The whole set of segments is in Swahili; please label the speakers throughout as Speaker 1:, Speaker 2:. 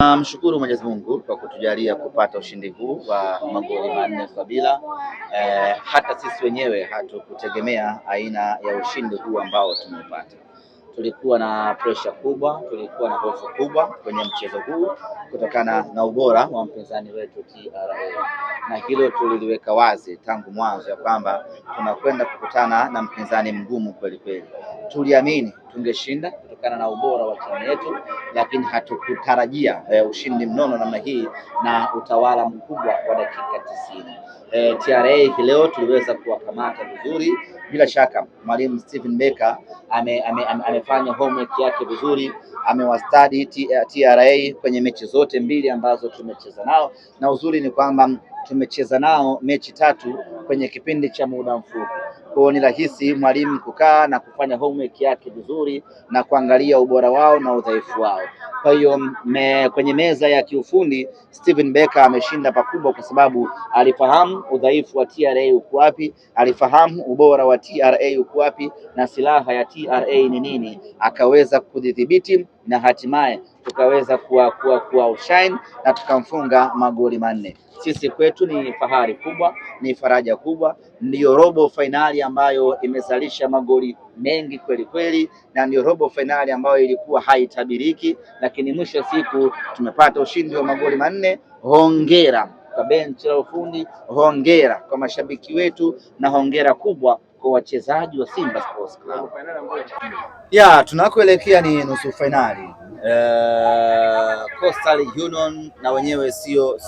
Speaker 1: Mshukuru Mwenyezi Mungu kwa kutujalia kupata ushindi huu wa magoli 4 kwa bila. Hata sisi wenyewe hatukutegemea aina ya ushindi huu ambao tumeupata. Tulikuwa na pressure kubwa, tulikuwa na hofu kubwa kwenye mchezo huu kutokana na ubora wa mpinzani wetu TRA, na hilo tuliliweka wazi tangu mwanzo ya kwamba tunakwenda kukutana na mpinzani mgumu kweli kweli. Tuliamini tungeshinda kutokana na ubora wa timu yetu, lakini hatukutarajia ushindi mnono namna hii na utawala mkubwa wa dakika 90. TRA hii leo tuliweza kuwakamata vizuri. Bila shaka mwalimu Steven Becker amefanya homework yake vizuri, amewastadi TRA kwenye mechi zote mbili ambazo tumecheza nao, na uzuri ni kwamba tumecheza nao mechi 3 kwenye kipindi cha muda mfupi. Kwa ni rahisi mwalimu kukaa na kufanya homework yake vizuri na kuangalia ubora wao na udhaifu wao. Kwa hiyo kwenye meza ya kiufundi Steven Becker ameshinda pakubwa, kwa sababu alifahamu udhaifu wa TRA uko wapi, alifahamu ubora wa TRA uko wapi na silaha ya TRA ni nini, akaweza kudhibiti na hatimaye tukaweza kuwa outshine na tukamfunga magoli 4. Sisi kwetu ni fahari kubwa, ni faraja kubwa. Ndiyo robo finali ambayo imezalisha magoli mengi kweli kweli, na ndio robo finali ambayo ilikuwa haitabiriki, lakini mwisho wa siku tumepata ushindi wa magoli 4. Hongera kwa benchi la ufundi, hongera kwa mashabiki wetu, na hongera kubwa kwa wachezaji wa Simba Sports Club. Tunakoelekea ni nusu finali. Coastal Union na wenyewe sio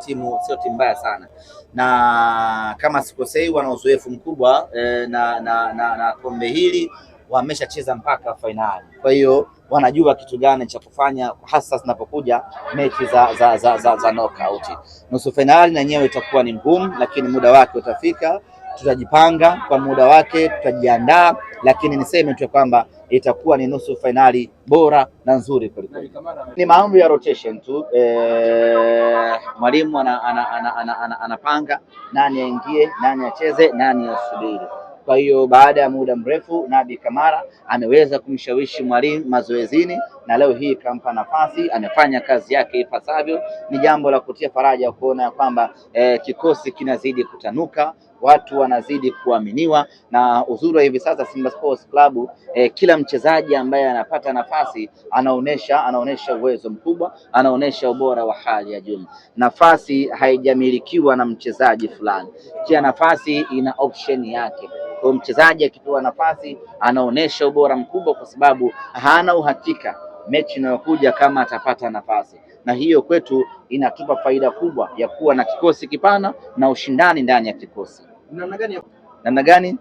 Speaker 1: timu mbaya sana, na kama sikosei wana uzoefu mkubwa na kombe hili, wameshacheza mpaka finali. Kwa hiyo wanajua kitu gani cha kufanya, hasa zinapokuja mechi za knockout. Nusu finali na yenyewe itakuwa ni ngumu, lakini muda wake utafika. Tutajipanga kwa muda wake, tutajiandaa, lakini niseme tu kwamba itakuwa ni nusu finali bora na nzuri kweli kweli. Ni mambo ya rotation tu. Mwalimu anapanga nani aingie, nani acheze, nani asubiri. Kwa hiyo baada ya muda mrefu Nabi Kamara ameweza kumshawishi mwalimu mazoezini, na leo hii kampa nafasi, amefanya kazi yake ipasavyo. Ni jambo la kutia faraja kuona kwamba kikosi kinazidi kutanuka, watu wanazidi kuaminiwa, na uzuri wa hivi sasa Simba Sports Club, kila mchezaji ambaye anapata nafasi anaonesha uwezo mkubwa, anaonesha ubora wa hali ya juu. Nafasi haijamilikiwa na mchezaji fulani, kila nafasi ina option yake. Kwa mchezaji akipewa nafasi anaonesha ubora mkubwa, kwa sababu hana uhakika mechi inayokuja kama atapata nafasi, na hiyo kwetu inatupa faida kubwa ya kuwa na kikosi kipana na ushindani ndani ya kikosi. Namna gani?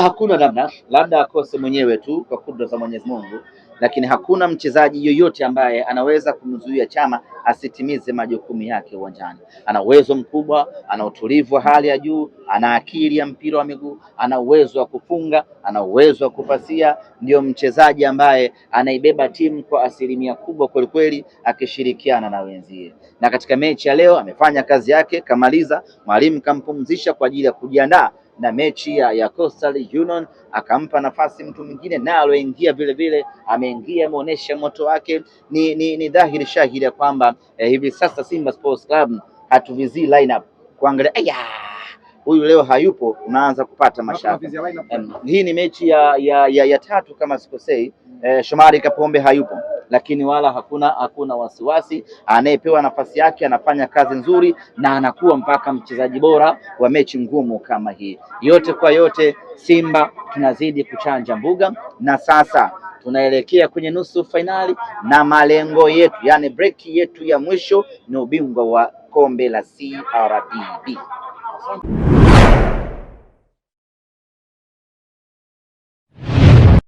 Speaker 1: Hakuna namna, labda akose mwenyewe tu kwa kudra za Mwenyezi Mungu, lakini hakuna mchezaji yoyote ambaye anaweza kumzuia Chama asitimize majukumu yake uwanjani. Ana uwezo mkubwa, ana utulivu wa hali ya juu, ana akili ya mpira wa miguu, ana uwezo wa kufunga, ana uwezo wa kupasia. Ndio mchezaji ambaye anaibeba timu kwa 100% kubwa kweli kweli, akishirikiana na wenzie. Na katika mechi ya leo amefanya kazi yake, kamaliza. Mwalimu kampumzisha kwa ajili ya kujiandaa na mechi ya Coastal Union, akampa nafasi mtu mwingine, na aloingia vile vile ameingia, ameonyesha moto wake. Ni dhahiri shahiri ya kwamba hivi sasa Simba Sports Club hatuvizii lineup kuangalia huyu leo hayupo, unaanza kupata mashaka. Hii ni mechi ya 3 kama sikosei. Shomari Kapombe hayupo, lakini wala hakuna wasiwasi. Anayepewa nafasi yake anafanya kazi nzuri na anakuwa mpaka mchezaji bora wa mechi ngumu kama hii. Yote kwa yote, Simba tunazidi kuchanja mbuga, na sasa tunaelekea kwenye nusu finali, na malengo yetu, yani break yetu ya mwisho ni ubingwa wa kombe la CRDB.